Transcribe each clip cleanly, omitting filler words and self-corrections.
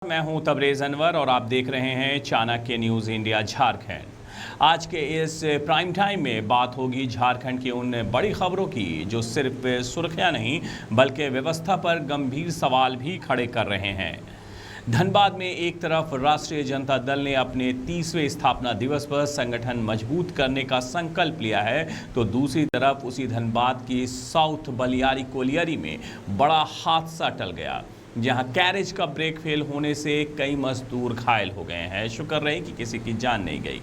मैं हूं तबरेज़ अनवर और आप देख रहे हैं चाणक्य न्यूज़ इंडिया झारखंड। आज के इस प्राइम टाइम में बात होगी झारखंड की उन बड़ी खबरों की जो सिर्फ सुर्खियां नहीं बल्कि व्यवस्था पर गंभीर सवाल भी खड़े कर रहे हैं। धनबाद में एक तरफ राष्ट्रीय जनता दल ने अपने 30वें स्थापना दिवस पर संगठन मजबूत करने का संकल्प लिया है, तो दूसरी तरफ उसी धनबाद की साउथ बलियारी कोलियरी में बड़ा हादसा टल गया, जहां कैरेज का ब्रेक फेल होने से कई मजदूर घायल हो गए हैं। शुक्र रहे कि किसी की जान नहीं गई।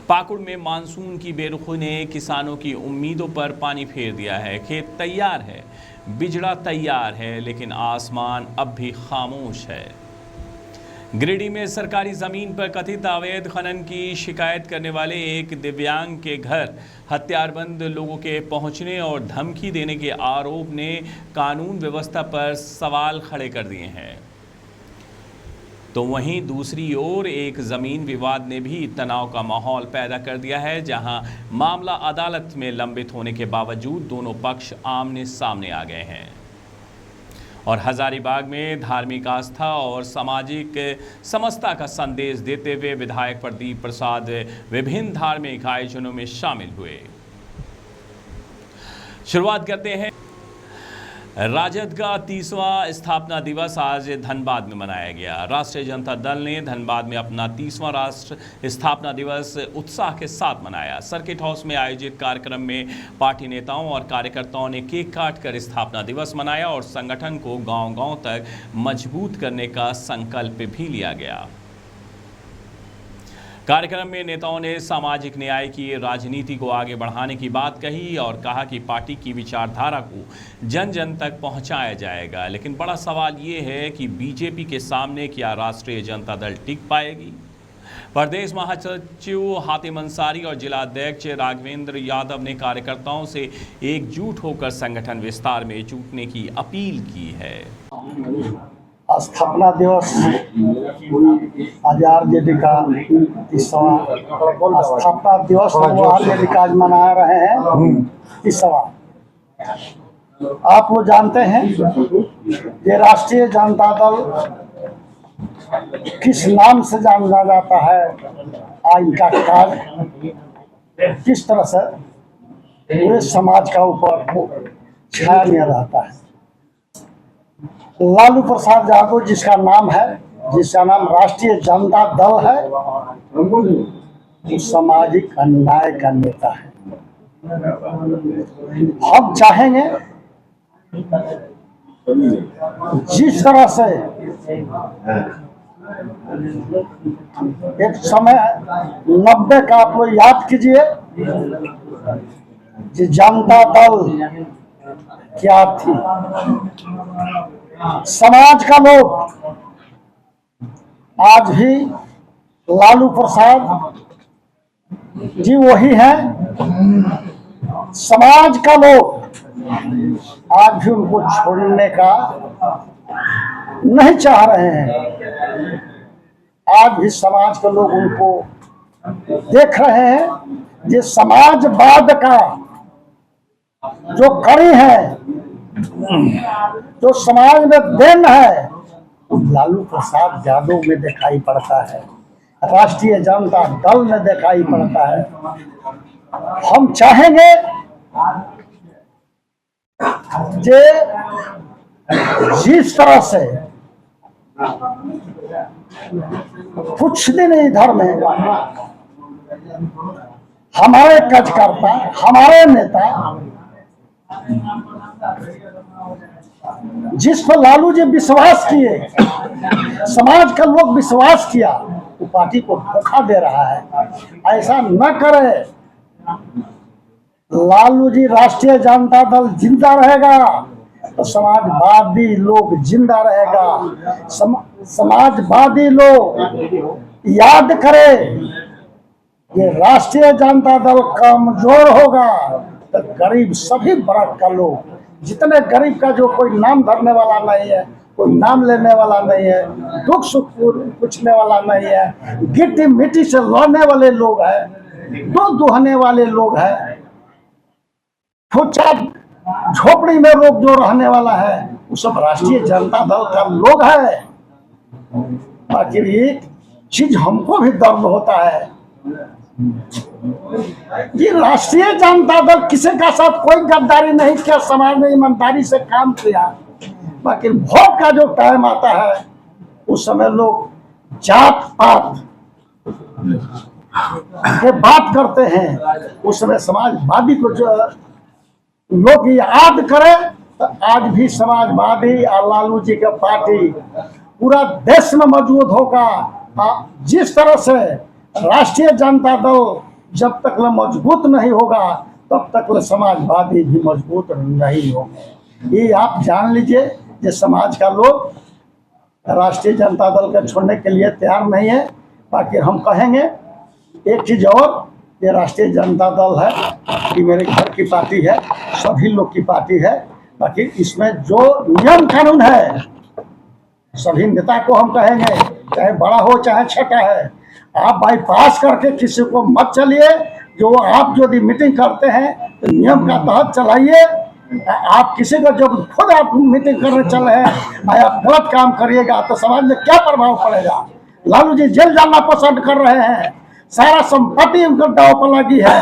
पाकुड़ में मानसून की बेरुखी ने किसानों की उम्मीदों पर पानी फेर दिया है। खेत तैयार है, बिजड़ा तैयार है, लेकिन आसमान अब भी खामोश है। गिरिडीह में सरकारी जमीन पर कथित अवैध खनन की शिकायत करने वाले एक दिव्यांग के घर हथियारबंद लोगों के पहुंचने और धमकी देने के आरोप ने कानून व्यवस्था पर सवाल खड़े कर दिए हैं। तो वहीं दूसरी ओर एक जमीन विवाद ने भी तनाव का माहौल पैदा कर दिया है, जहां मामला अदालत में लंबित होने के बावजूद दोनों पक्ष आमने सामने आ गए हैं। और हजारीबाग में धार्मिक आस्था और सामाजिक समता का संदेश देते हुए विधायक प्रदीप प्रसाद विभिन्न धार्मिक आयोजनों में शामिल हुए। शुरुआत करते हैं। राजद का 30वां स्थापना दिवस आज धनबाद में मनाया गया। राष्ट्रीय जनता दल ने धनबाद में अपना 30वां राष्ट्र स्थापना दिवस उत्साह के साथ मनाया। सर्किट हाउस में आयोजित कार्यक्रम में पार्टी नेताओं और कार्यकर्ताओं ने केक काटकर स्थापना दिवस मनाया और संगठन को गांव-गांव तक मजबूत करने का संकल्प भी लिया गया। कार्यक्रम में नेताओं ने सामाजिक न्याय की राजनीति को आगे बढ़ाने की बात कही और कहा कि पार्टी की विचारधारा को जन जन तक पहुंचाया जाएगा। लेकिन बड़ा सवाल ये है कि बीजेपी के सामने क्या राष्ट्रीय जनता दल टिक पाएगी? प्रदेश महासचिव हातिम अंसारी और जिला अध्यक्ष राघवेंद्र यादव ने कार्यकर्ताओं से एकजुट होकर संगठन विस्तार में जुटने की अपील की है। स्थापना दिवस आज आरजेडी का 30वां स्थापना दिवस आरजेडी का आज मना रहे हैं 30वां। आप लोग जानते हैं ये राष्ट्रीय जनता दल किस नाम से जाना जाता है, इनका कार्य किस तरह से पूरे समाज का ऊपर छाया नहीं रहता है। लालू प्रसाद यादव जिसका नाम है, जिसका नाम राष्ट्रीय जनता दल है, वो सामाजिक अन्याय का नेता है। हम चाहेंगे जिस तरह से एक समय 90 का आप लोग याद कीजिए, जनता दल क्या थी। समाज का लोग आज भी लालू प्रसाद जी वही हैं। समाज का लोग आज भी उनको छोड़ने का नहीं चाह रहे हैं। आज भी समाज के लोग उनको देख रहे हैं। ये समाजवाद का जो कड़ी है, जो समाज में देन है, लालू प्रसाद यादव में दिखाई पड़ता है, राष्ट्रीय जनता दल में दिखाई पड़ता है। हम चाहेंगे जे जिस तरह से कुछ दिन इधर में हमारे कार्यकर्ता, हमारे नेता जिस पर लालू जी विश्वास किए, समाज का लोग विश्वास किया, वो पार्टी को धोखा दे रहा है। ऐसा न करे। लालू जी राष्ट्रीय जनता दल जिंदा रहेगा तो समाजवादी लोग जिंदा रहेगा। समाजवादी लोग याद करे ये राष्ट्रीय जनता दल कमजोर होगा तो गरीब सभी वर्ग का लोग, जितने गरीब का जो कोई नाम धरने वाला नहीं है, कोई नाम लेने वाला नहीं है, दुख सुख पूछने वाला नहीं है, गिट्टी मिट्टी से लड़ने वाले लोग हैं, दूध दुहने वाले लोग हैं, झोपड़ी में लोग जो रहने वाला है, वो सब राष्ट्रीय जनता दल का लोग है। बाकी एक चीज हमको भी दर्द होता है, ये राष्ट्रीय जनता दल किसी का साथ कोई गद्दारी नहीं किया, समाज में ईमानदारी से काम किया। बाकी वोट का जो टाइम आता है उस समय लोग जात पात के बात करते हैं, उस समय समाजवादी को जो लोग याद करे तो आज भी समाजवादी और लालू जी का पार्टी पूरा देश में मौजूद होगा। जिस तरह से राष्ट्रीय जनता दल जब तक वो मजबूत नहीं होगा तब तक वो समाजवादी भी मजबूत नहीं होंगे। ये आप जान लीजिए, ये समाज का लोग राष्ट्रीय जनता दल को छोड़ने के लिए तैयार नहीं है। बाकी हम कहेंगे एक चीज और, ये राष्ट्रीय जनता दल है कि मेरे घर की पार्टी है, सभी लोग की पार्टी है। बाकी इसमें जो नियम कानून है सभी नेता को हम कहेंगे, चाहे बड़ा हो चाहे छोटा है, आप बाईपास करके किसी को मत चलिए। जो आप यदि मीटिंग करते हैं तो नियम का तहत चलाइए। आप किसी को जब खुद आप मीटिंग करने चले हैं आप गलत काम करिएगा तो समाज में क्या प्रभाव पड़ेगा। लालू जी जेल जाना पसंद कर रहे हैं, सारा संपत्ति उनके दाव पर लगी है,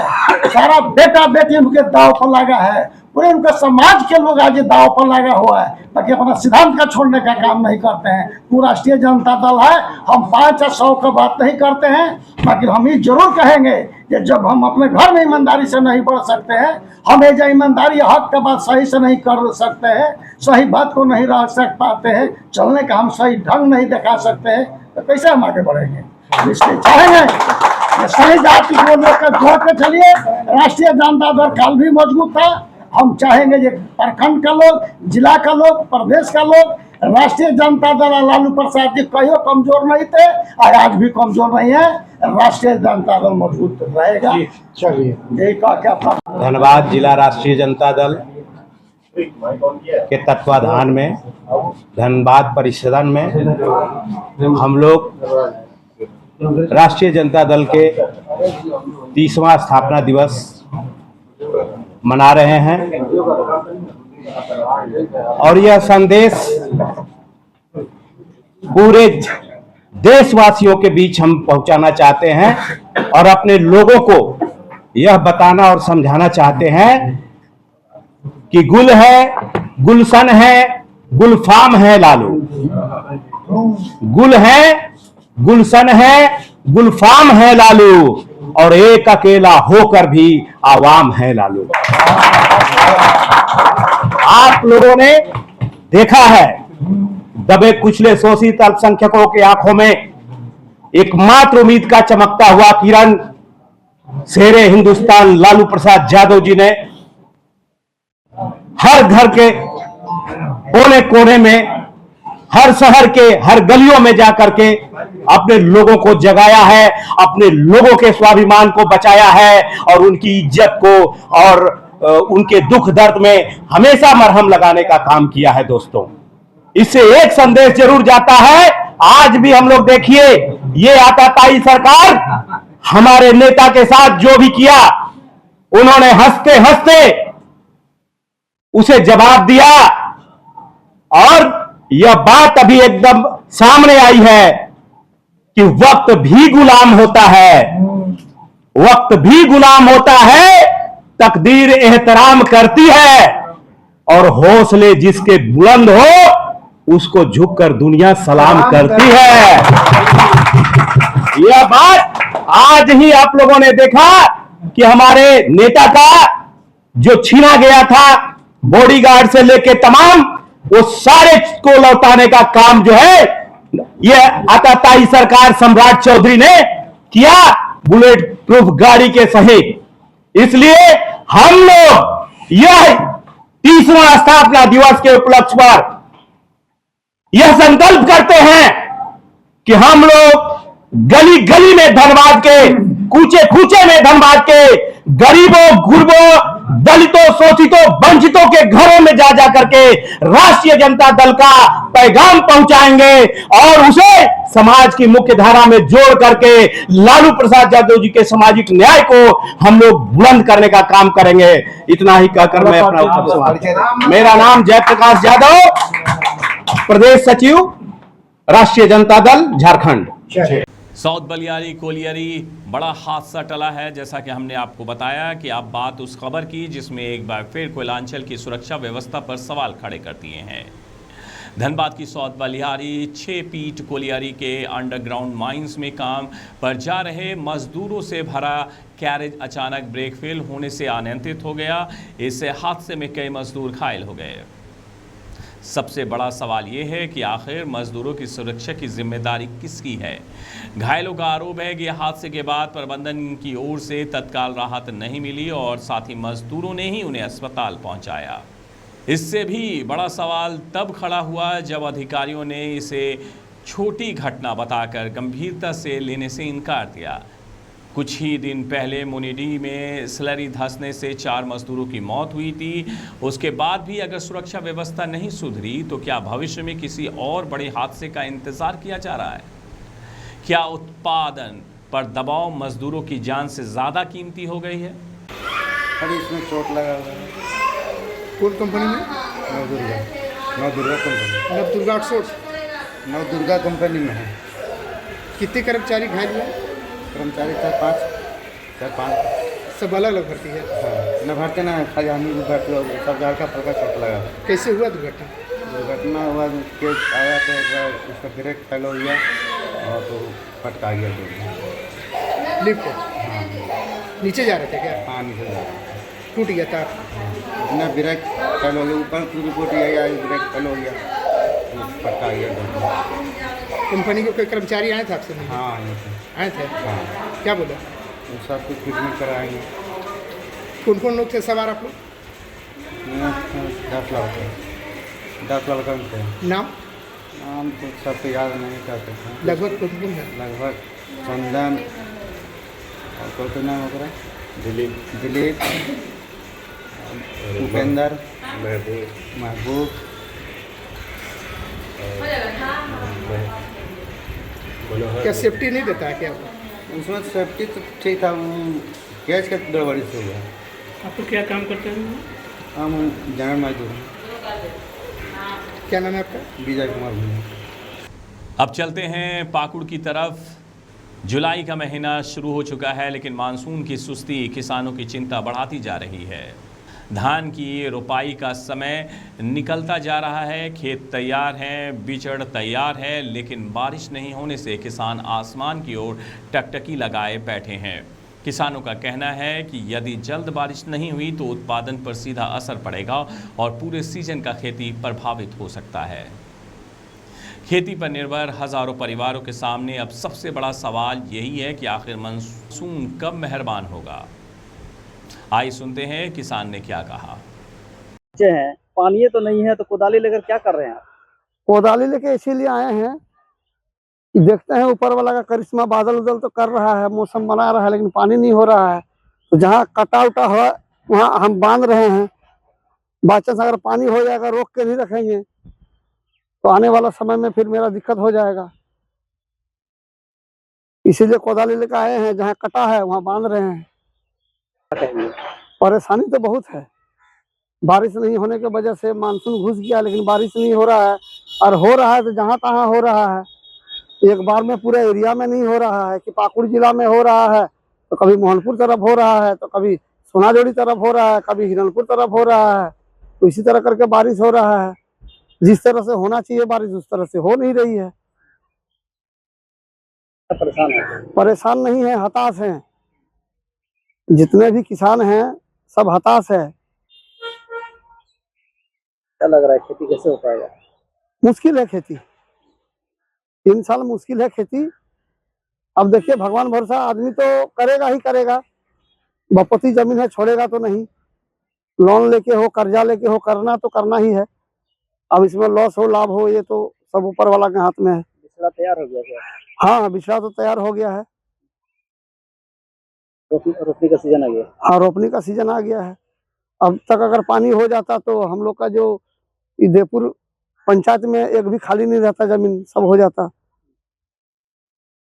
सारा बेटा बेटी उनके दाव पर लगा है, पूरे उनके समाज के लोग आज दाव पर लगा हुआ है। बाकी अपना सिद्धांत का छोड़ने का काम नहीं करते हैं। वो राष्ट्रीय जनता दल है, हम 5 या 100 का बात नहीं करते हैं। बाकी हम ये जरूर कहेंगे कि जब हम अपने घर में ईमानदारी से नहीं बढ़ सकते हैं, हम जो ईमानदारी हक का बात सही से नहीं कर सकते हैं, सही बात को नहीं रख सक पाते हैं, चलने का हम सही ढंग नहीं दिखा सकते हैं, तो कैसे हम आगे बढ़ेंगे। इसलिए चाहेंगे सही जाति को लोग का जोड़ के चलिए। राष्ट्रीय जनता दल कल भी मजबूत था, हम चाहेंगे ये प्रखंड का लोग, जिला का लोग, प्रदेश का लोग, राष्ट्रीय जनता दल लालू प्रसाद जी कहियो कमजोर नहीं थे और आज भी कमजोर नहीं है। राष्ट्रीय जनता दल मजबूत रहेगा। चलिए यही कहा कि अपना धनबाद जिला राष्ट्रीय जनता दल के तत्वाधान में धनबाद परिसदन में हम लोग राष्ट्रीय जनता दल के 30वां स्थापना दिवस मना रहे हैं और यह संदेश पूरे देशवासियों के बीच हम पहुंचाना चाहते हैं और अपने लोगों को यह बताना और समझाना चाहते हैं कि गुल है, गुलशन है, गुलफाम है लालू। गुल है, गुलशन है, गुलफाम है लालू और एक अकेला होकर भी आवाम है लालू। आप लोगों ने देखा है दबे कुचले शोषित अल्पसंख्यकों के आंखों में एकमात्र उम्मीद का चमकता हुआ किरण शेरे हिंदुस्तान लालू प्रसाद यादव जी ने हर घर के कोने कोने में, हर शहर के हर गलियों में जाकर के अपने लोगों को जगाया है, अपने लोगों के स्वाभिमान को बचाया है और उनकी इज्जत को और उनके दुख दर्द में हमेशा मरहम लगाने का काम किया है। दोस्तों, इससे एक संदेश जरूर जाता है। आज भी हम लोग देखिए, ये आताताई सरकार हमारे नेता के साथ जो भी किया, उन्होंने हंसते हंसते उसे जवाब दिया और यह बात अभी एकदम सामने आई है कि वक्त भी गुलाम होता है, वक्त भी गुलाम होता है, तकदीर एहतराम करती है और हौसले जिसके बुलंद हो उसको झुककर दुनिया सलाम करती है। यह बात आज ही आप लोगों ने देखा कि हमारे नेता का जो छीना गया था बॉडीगार्ड से लेके तमाम, वो सारे को लौटाने का काम जो है यह आताताई सरकार सम्राट चौधरी ने किया, बुलेट प्रूफ गाड़ी के सहित। इसलिए हम लोग यह 30वां स्थापना दिवस के उपलक्ष्य पर यह संकल्प करते हैं कि हम लोग गली गली में धनबाद के, कूचे कूचे में धनबाद के गरीबों, गुरबों, दलितों, शोषितों, वंचितों के घरों में जा जा करके राष्ट्रीय जनता दल का पैगाम पहुंचाएंगे और उसे समाज की मुख्य धारा में जोड़ करके लालू प्रसाद यादव जी के सामाजिक न्याय को हम लोग बुलंद करने का काम करेंगे। इतना ही कहकर मैं अपना उपसंहार। मेरा नाम जयप्रकाश यादव, प्रदेश सचिव राष्ट्रीय जनता दल झारखंड। साउथ बलियारी कोलियरी बड़ा हादसा टला है। जैसा कि हमने आपको बताया कि आप बात उस खबर की जिसमें एक बार फिर कोयलांचल की सुरक्षा व्यवस्था पर सवाल खड़े कर दिए हैं। धनबाद की साउथ बलियारी 6 फीट कोलियरी के अंडरग्राउंड माइंस में काम पर जा रहे मजदूरों से भरा कैरेज अचानक ब्रेक फेल होने से अनियंत्रित हो गया। इस हादसे में कई मजदूर घायल हो गए। सबसे बड़ा सवाल ये है कि आखिर मजदूरों की सुरक्षा की जिम्मेदारी किसकी है। घायलों का आरोप है कि हादसे के बाद प्रबंधन की ओर से तत्काल राहत नहीं मिली और साथ ही मजदूरों ने ही उन्हें अस्पताल पहुंचाया। इससे भी बड़ा सवाल तब खड़ा हुआ जब अधिकारियों ने इसे छोटी घटना बताकर गंभीरता से लेने से इनकार दिया। कुछ ही दिन पहले मुनिडीह में स्लरी धंसने से 4 मजदूरों की मौत हुई थी। उसके बाद भी अगर सुरक्षा व्यवस्था नहीं सुधरी तो क्या भविष्य में किसी और बड़े हादसे का इंतजार किया जा रहा है? क्या उत्पादन पर दबाव मजदूरों की जान से ज़्यादा कीमती हो गई है? अरे इसमें चोट लगा हुआ है। कौन कंपनी में? Navdurga company. Navdurga outsource. Navdurga company में है। कितने कर्मचारी घायल हुए? कर्मचारी 4-5 सब अलग अलग भर्ती है। हाँ, न भरते ना खाली हम ही भर्ती हो गए। सब हल्का फुल्का चोट लगा। कैसे हुआ दुर्घटना? दुर्घटना हुआ कि आया तो उसका ब्रेक फेल हो गया और तो फटका गया। लिफ्ट हाँ नीचे जा रहे थे क्या? हाँ नीचे जा रहा टूट गया तार? न ब्रेक फेल हो गया। ऊपर पूरी रिपोर्ट यही ब्रेक फेल हो गया तो फटका गया। कंपनी के कोई कर्मचारी आए थे आपसे मिलने? हाँ आए थे। हाँ क्या बोला? वो सब कुछ ट्रीटमेंट कराएंगे। कौन कौन लोग थे सवार आप लोग? 10 लड़का थे। नाम? नाम तो सबको याद नहीं कर सकते। लगभग कौन कौन है? लगभग चंदन और कौन सा नाम होगा? दिलीप, उपेंद्र, महबूब। क्या सेफ्टी नहीं देता है क्या? उसमें सेफ्टी तो ठीक था, गैस का गड़बड़ी से हुआ। आप तो क्या काम करते हैं? हम जनरल मजदूर हैं। क्या नाम है आपका? विजय कुमार भूमिया। अब चलते हैं पाकुड़ की तरफ। जुलाई का महीना शुरू हो चुका है लेकिन मानसून की सुस्ती किसानों की चिंता बढ़ाती जा रही है। धान की रोपाई का समय निकलता जा रहा है। खेत तैयार हैं, बिचड़ तैयार है, लेकिन बारिश नहीं होने से किसान आसमान की ओर टकटकी लगाए बैठे हैं। किसानों का कहना है कि यदि जल्द बारिश नहीं हुई तो उत्पादन पर सीधा असर पड़ेगा और पूरे सीजन का खेती प्रभावित हो सकता है। खेती पर निर्भर हजारों परिवारों के सामने अब सबसे बड़ा सवाल यही है कि आखिर मानसून कब मेहरबान होगा। आइए सुनते हैं किसान ने क्या कहा। हैं पानी तो नहीं है तो कुदाली लेकर क्या कर रहे हैं आप? कोदाली लेके इसीलिए आए हैं, देखते हैं ऊपर वाला का करिश्मा। बादल उदल तो कर रहा है, मौसम बना रहा है, लेकिन पानी नहीं हो रहा है। तो जहाँ कटा उटा हुआ वहाँ हम बांध रहे हैं। बाईचांस अगर पानी हो जाएगा, रोक के नहीं रखेंगे तो आने वाला समय में फिर मेरा दिक्कत हो जाएगा। इसीलिए कोदाली लेकर आए हैं, जहाँ कटा है वहाँ बांध रहे हैं। परेशानी तो बहुत है, बारिश नहीं होने की वजह से मानसून घुस गया लेकिन बारिश नहीं हो रहा है, और हो रहा है तो जहाँ तहाँ हो रहा है। एक बार में पूरे एरिया में नहीं हो रहा है कि पाकुड़ जिला में हो रहा है तो कभी मोहनपुर तरफ हो रहा है, तो कभी सोनाजोड़ी तरफ हो रहा है, कभी हिरनपुर तरफ हो रहा है। तो इसी तरह करके बारिश हो रहा है। जिस तरह से होना चाहिए बारिश उस तरह से हो नहीं रही है। परेशान नहीं है, हताश हैं। जितने भी किसान हैं सब हताश है। क्या लग रहा है खेती कैसे हो पाएगा? मुश्किल है खेती, 3 साल मुश्किल है खेती। अब देखिए भगवान भरोसा, आदमी तो करेगा ही करेगा। बपौती जमीन है, छोड़ेगा तो नहीं। लोन लेके हो, कर्जा लेके हो, करना तो करना ही है। अब इसमें लॉस हो लाभ हो ये तो सब ऊपर वाला के हाथ में है। बिचड़ा तैयार हो गया क्या? हाँ, बिचड़ा तो तैयार हो गया है। रोपनी का सीजन आ गया। हाँ, रोपनी का सीजन आ गया है। अब तक अगर पानी हो जाता तो हम लोग का जो इदेपुर पंचायत में एक भी खाली नहीं रहता, जमीन सब हो जाता।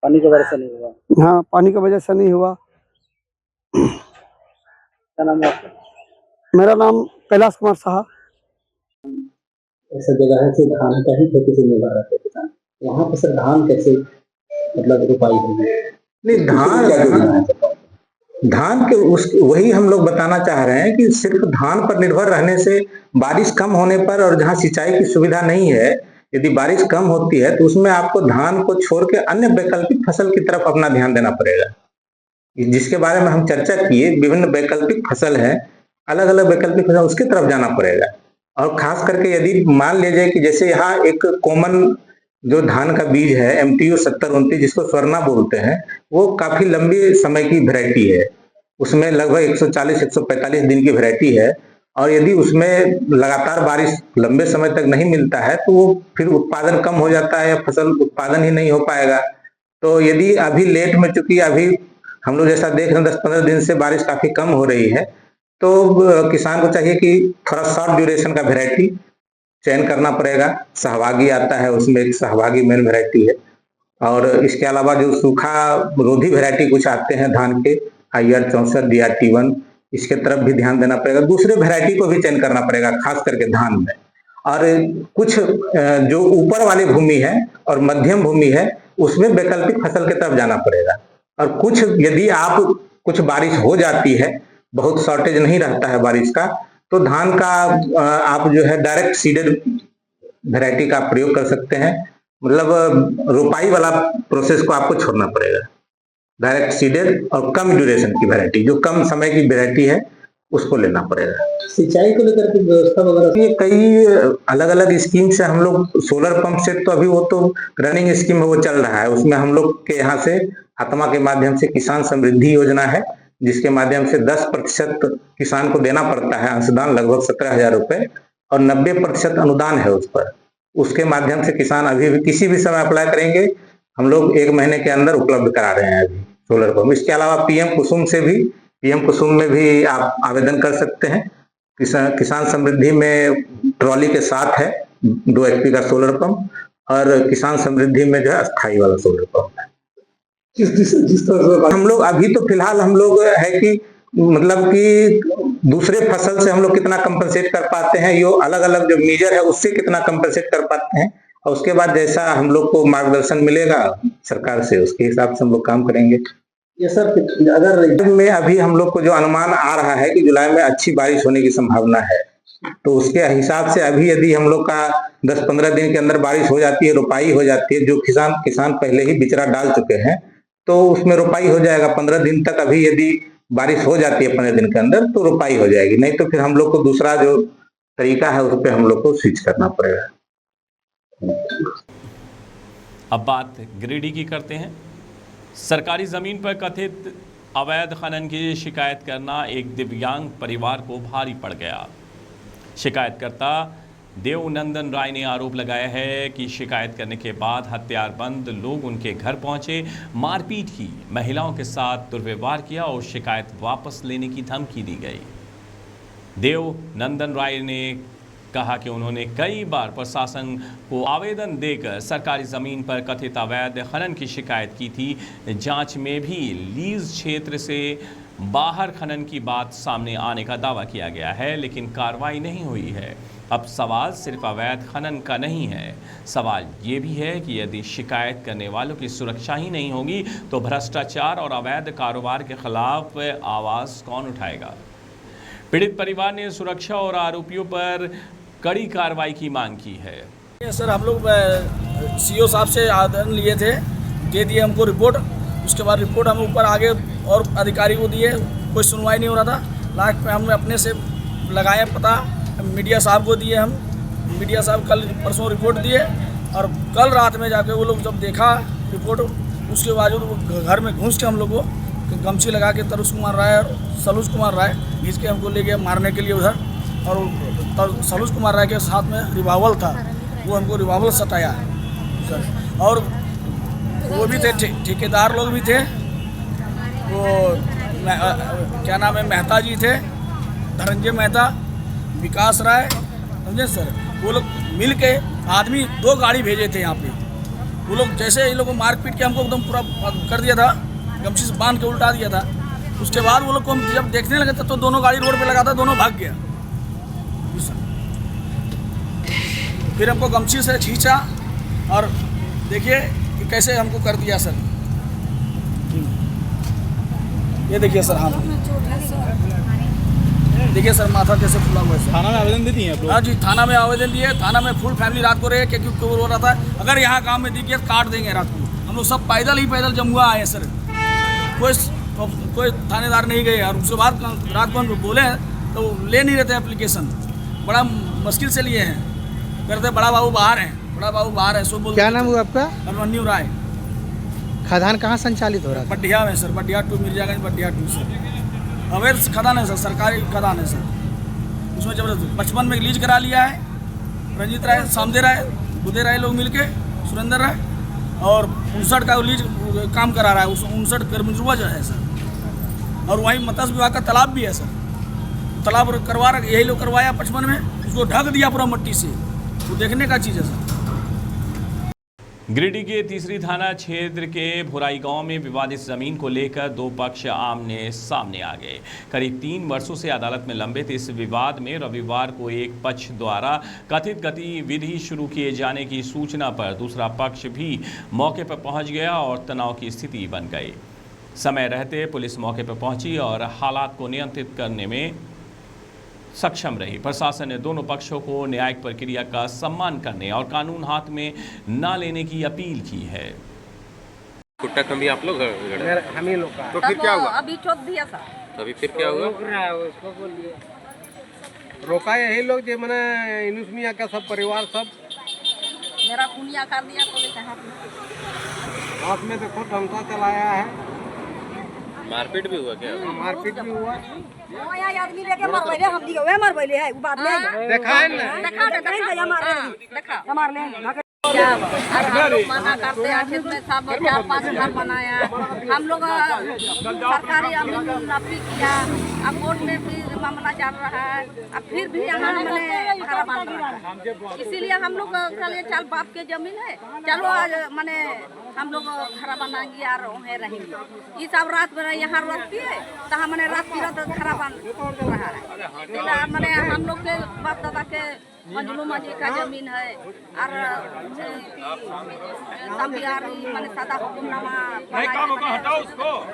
पानी की वजह से नहीं हुआ। हाँ, पानी की वजह से नहीं हुआ। क्या नाम है आपका? मेरा नाम कैलाश कुमार साहा। ऐसा जगह है कि धान का ही खेती से निर्भर रहते किसान, वहाँ पर सर धान कैसे मतलब रोपाई होगी? नहीं, क्या योजना है सरकार? धान के वही हम लोग बताना चाह रहे हैं कि सिर्फ धान पर निर्भर रहने से, बारिश कम होने पर और जहाँ सिंचाई की सुविधा नहीं है, यदि बारिश कम होती है तो उसमें आपको धान को छोड़ के अन्य वैकल्पिक फसल की तरफ अपना ध्यान देना पड़ेगा, जिसके बारे में हम चर्चा किए। विभिन्न वैकल्पिक फसल है, अलग अलग वैकल्पिक फसल, उसकी तरफ जाना पड़ेगा। और खास करके यदि मान लीजिए कि जैसे यहाँ एक कॉमन जो धान का बीज है MTU 7029 जिसको स्वर्णा बोलते हैं, वो काफी लंबी समय की वैरायटी है, उसमें लगभग 140-145 दिन की वैरायटी है। और यदि उसमें लगातार बारिश लंबे समय तक नहीं मिलता है तो वो फिर उत्पादन कम हो जाता है या फसल उत्पादन ही नहीं हो पाएगा। तो यदि अभी लेट में, चूंकि अभी हम लोग जैसा देख रहे हैं 10-15 दिन से बारिश काफी कम हो रही है, तो किसान को चाहिए कि थोड़ा शॉर्ट ड्यूरेशन का वैरायटी चयन करना पड़ेगा। सहभागी आता है, उसमें एक सहभागी मेन वैरायटी है। और इसके अलावा जो सूखा रोधी वैरायटी कुछ आते हैं धान के, IR 64, DRT1, इसके तरफ भी ध्यान देना पड़ेगा। दूसरे वैरायटी को भी चयन करना पड़ेगा, खास करके धान में। और कुछ जो ऊपर वाली भूमि है और मध्यम भूमि है, उसमें वैकल्पिक फसल की तरफ जाना पड़ेगा। और कुछ यदि आप कुछ बारिश हो जाती है, बहुत शॉर्टेज नहीं रहता है बारिश का, तो धान का आप जो है डायरेक्ट सीडेड वैरायटी का प्रयोग कर सकते हैं। मतलब रोपाई वाला प्रोसेस को आपको छोड़ना पड़ेगा। डायरेक्ट सीडेड और कम ड्यूरेशन की वैरायटी, जो कम समय की वैरायटी है, उसको लेना पड़ेगा। सिंचाई को लेकर के व्यवस्था वगैरह, ये कई अलग अलग स्कीम से हम लोग, सोलर पंप सेट तो अभी वो तो रनिंग स्कीम में वो चल रहा है, उसमें हम लोग के यहाँ से आत्मा के माध्यम से किसान समृद्धि योजना है, जिसके माध्यम से 10% किसान को देना पड़ता है अंशदान, लगभग 17,000 रुपए, और 90% अनुदान है उस पर। उसके माध्यम से किसान अभी भी किसी भी समय अप्लाई करेंगे, हम लोग 1 महीने के अंदर उपलब्ध करा रहे हैं अभी सोलर पंप। इसके अलावा PM कुसुम से भी, PM कुसुम में भी आप आवेदन कर सकते हैं। किसान समृद्धि में ट्रॉली के साथ है 2 HP का सोलर पंप, और किसान समृद्धि में जो है अस्थायी वाला सोलर पंप है। जिस तरह से हम लोग अभी तो फिलहाल हम लोग है कि मतलब कि दूसरे फसल से हम लोग कितना कंपनसेट कर पाते हैं, यो अलग अलग जो मेजर है उससे कितना कंपनसेट कर पाते हैं, और उसके बाद जैसा हम लोग को मार्गदर्शन मिलेगा सरकार से, उसके हिसाब से हम लोग काम करेंगे। ये सर अगर में अभी हम लोग को जो अनुमान आ रहा है कि जुलाई में अच्छी बारिश होने की संभावना है, तो उसके हिसाब से अभी यदि हम लोग का 10-15 दिन के अंदर बारिश हो जाती है, रोपाई हो जाती है, जो किसान पहले ही बिचड़ा डाल चुके हैं, तो उसमें रोपाई हो जाएगा 15 दिन तक। अभी यदि बारिश हो जाती है 15 दिन के अंदर तो रोपाई हो जाएगी, नहीं तो फिर हम लोग को दूसरा जो तरीका है उस पर हम लोग को स्विच करना पड़ेगा। अब बात गिरिडीह की करते हैं। सरकारी ज़मीन पर कथित अवैध खनन की शिकायत करना एक दिव्यांग परिवार को भारी पड़ गया। शिकायतकर्ता देवनंदन राय ने आरोप लगाया है कि शिकायत करने के बाद हथियारबंद लोग उनके घर पहुंचे, मारपीट की, महिलाओं के साथ दुर्व्यवहार किया और शिकायत वापस लेने की धमकी दी गई। देवनंदन राय ने कहा कि उन्होंने कई बार प्रशासन को आवेदन देकर सरकारी ज़मीन पर कथित अवैध खनन की शिकायत की थी। जांच में भी लीज क्षेत्र से बाहर खनन की बात सामने आने का दावा किया गया है, लेकिन कार्रवाई नहीं हुई है। अब सवाल सिर्फ अवैध खनन का नहीं है, सवाल ये भी है कि यदि शिकायत करने वालों की सुरक्षा ही नहीं होगी तो भ्रष्टाचार और अवैध कारोबार के खिलाफ आवाज़ कौन उठाएगा। पीड़ित परिवार ने सुरक्षा और आरोपियों पर कड़ी कार्रवाई की मांग की है। सर हम लोग CO साहब से आवेदन लिए थे, दे दिए हमको रिपोर्ट। उसके बाद रिपोर्ट हम ऊपर आगे और अधिकारी को दिए, कोई सुनवाई नहीं हो रहा था। लास्ट में हमने अपने से लगाए पता, मीडिया साहब को दिए। हम मीडिया साहब कल परसों रिपोर्ट दिए और कल रात में जाके वो लोग जब देखा रिपोर्ट, उसके बावजूद वो घर में घुस के हम लोग को गमछी लगा के तरुष कुमार राय और सलूज कुमार राय घिस के हमको ले गए मारने के लिए उधर। और सलूज कुमार राय के साथ में रिवाल्वर था, वो हमको रिवाल्वर सटाया सर। और वो भी थे, ठेकेदार लोग भी थे, वो क्या नाम है, मेहता जी थे, धनंजय मेहता, विकास राय, समझे सर। वो लोग मिल के आदमी 2 गाड़ी भेजे थे यहाँ पे। वो लोग जैसे इन लोग को मार पीट के हमको एकदम पूरा कर दिया था, गमछी से बांध के उल्टा दिया था। उसके बाद वो लोग को हम जब देखने लगे थे तो दोनों गाड़ी रोड पे लगा था, दोनों भाग गया। फिर हमको गमछी से खींचा और देखिए कि कैसे हमको कर दिया सर। ये देखिए सर, हाँ देखिए सर, माथा कैसे फूला हुआ है। थाना में आवेदन दे दिए आप लोग? हाँ जी, थाना में आवेदन दिए। थाना में फुल फैमिली रात को रहे क्योंकि वो रहा था अगर यहाँ गांव में दिखे काट देंगे रात को। हम लोग सब पैदल जमुआ आए सर, कोई थानेदार नहीं गए। और उसके बाद रात को हम बोले तो ले नहीं रहते एप्लीकेशन, बड़ा मुश्किल से लिए हैं। कहते बड़ा बाबू बाहर हैं, बड़ा बाबू बाहर है। सो बोल। क्या नाम हुआ आपका? अभिमन्यु राय। खदान कहाँ संचालित हो रहा था? बड्डिया में सर, बड्डिया 2, मिर्जागंज बड्डिया 2 सर। अवैध खदान है सर, सरकारी खदान है सर। उसमें जबरदस्त 55 में लीज करा लिया है। रंजीत राय, सामदे राय, बुधे राय लोग मिलके, सुरेंद्र राय, और 59 का लीज काम करा रहा है। 59 कर्मजुआ जो है सर। और वहीं मत्स्य विभाग का तालाब भी है सर, तालाब करवा रहा, यही लोग करवाया 55 में, उसको ढक दिया पूरा मट्टी से। वो देखने का चीज़ है सर। गिरिडीह के तीसरी थाना क्षेत्र के भुराई गांव में विवादित जमीन को लेकर दो पक्ष आमने सामने आ गए। करीब 3 वर्षों से अदालत में लंबित इस विवाद में रविवार को एक पक्ष द्वारा कथित गतिविधि शुरू किए जाने की सूचना पर दूसरा पक्ष भी मौके पर पहुंच गया और तनाव की स्थिति बन गई। समय रहते पुलिस मौके पर पहुंची और हालात को नियंत्रित करने में सक्षम रही। प्रशासन ने दोनों पक्षों को न्यायिक प्रक्रिया का सम्मान करने और कानून हाथ में न लेने की अपील की है। कुट्टा कमी आप लोग हम ही लोग का। तो फिर क्या हुआ? अभी ठोक दिया था। तो अभी फिर क्या हुआ? रोका यही लोग जो मैंने इनुस मियां का सब परिवार सब मेरा पुनिया कर दिया पुलिस हाथ में देखो धमका चलाया है। मारपीट भी हुआ क्या? मारपीट भी हुआ। आदमी लेके मरबैले हम दिए वे मरबैले है बात नहीं देखा है ना? देखा मार ले क्या हम लोग मना करते हैं। आखिर में सब 4-5 घर बनाया। हम लोग सरकारी अमीन किया। अब कोर्ट में फिर मामला चल रहा है। अब फिर भी यहाँ मैंने घर बन रहा है। इसीलिए हम लोग चलिए चल बाप के जमीन है, चलो आज मैंने हम लोग घर बनाएंगे और वहीं रहेंगे। ये सब रात में यहाँ रहती है तो हमने रात की रात घर बन रहा है। मैंने हम लोग के बाप दादा के मजलू मजी का जमीन है और मैंने सादा हुक्मनामा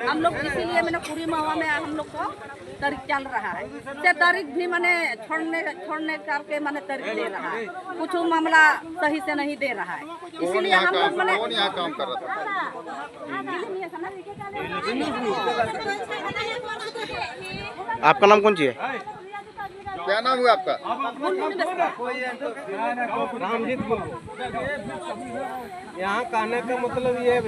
हम लोग, इसीलिए मैंने पूरी महुआ में हम लोग को तारीख चल रहा है। से तारीख भी मैंने छोड़ने करके मैंने तारीख दे रहा है। कुछ मामला सही से नहीं दे रहा है, इसीलिए हम लोग मैंने काम कर रहा था। आपका नाम कौन सी है? क्या नाम हुआ आपका? रामजीत मुर्मू। यहाँ कहने का मतलब ये है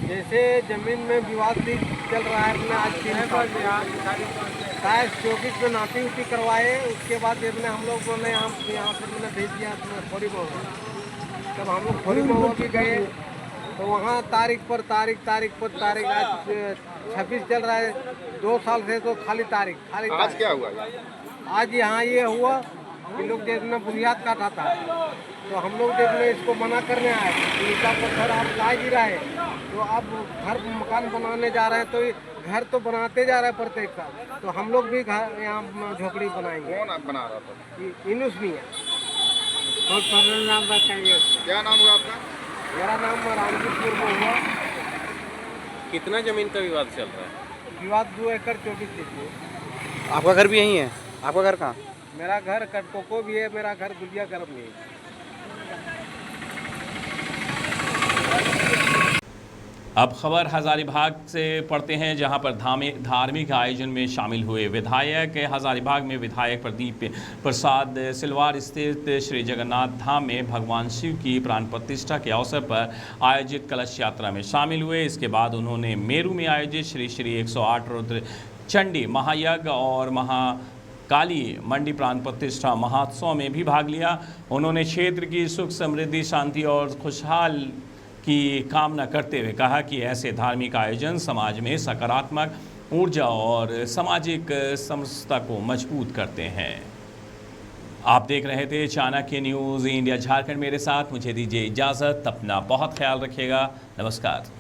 जैसे जमीन में विवाद भी चल रहा है। अपने आज 3 साल 24 में नापी उपी करवाए। उसके बाद अपने हम लोग बोले यहाँ से मैंने भेज दिया थोड़ी महुआ। जब हम लोग थोड़ी महुआ भी गए तो वहाँ तारीख पर तारीख आज 26 चल रहा है। 2 साल से तो खाली तारीख। आज क्या हुआ? आज यहाँ ये हुआ कि लोग जिसने बुनियाद काटा था तो हम लोग जिसने इसको मना करने आए इसका पत्थर आप ला गिरा है तो अब घर मकान बनाने जा रहे हैं। तो घर तो बनाते जा रहे हैं प्रत्येक का, तो हम लोग भी घर यहाँ झोपड़ी बनाएंगे। कौन बना रहा था? इनुस मियां। और नाम बताइए। क्या नाम हुआ आपका? मेरा नाम रामजीत मुर्मू हुआ। कितना जमीन का विवाद चल रहा है? विवाद 2 एकड़ 24 फीट। आपका घर भी यहीं है? आपका घर कहाँ? मेरा घर कटकोको भी है। मेरा घर गुलिया गर्भ में है। अब खबर हजारीबाग से पढ़ते हैं, जहां पर धार्मिक आयोजन में शामिल हुए विधायक। हजारीबाग में विधायक प्रदीप प्रसाद सिलवार स्थित श्री जगन्नाथ धाम में भगवान शिव की प्राण प्रतिष्ठा के अवसर पर आयोजित कलश यात्रा में शामिल हुए। इसके बाद उन्होंने मेरू में आयोजित श्री श्री 108 रुद्र चंडी महायज्ञ और काली मंडी प्राण प्रतिष्ठा महोत्सव में भी भाग लिया। उन्होंने क्षेत्र की सुख समृद्धि शांति और खुशहाल की कामना करते हुए कहा कि ऐसे धार्मिक आयोजन समाज में सकारात्मक ऊर्जा और सामाजिक समरसता को मजबूत करते हैं। आप देख रहे थे चाणक्य न्यूज़ इंडिया झारखंड। मेरे साथ मुझे दीजिए इजाज़त। अपना बहुत ख्याल रखिएगा। नमस्कार।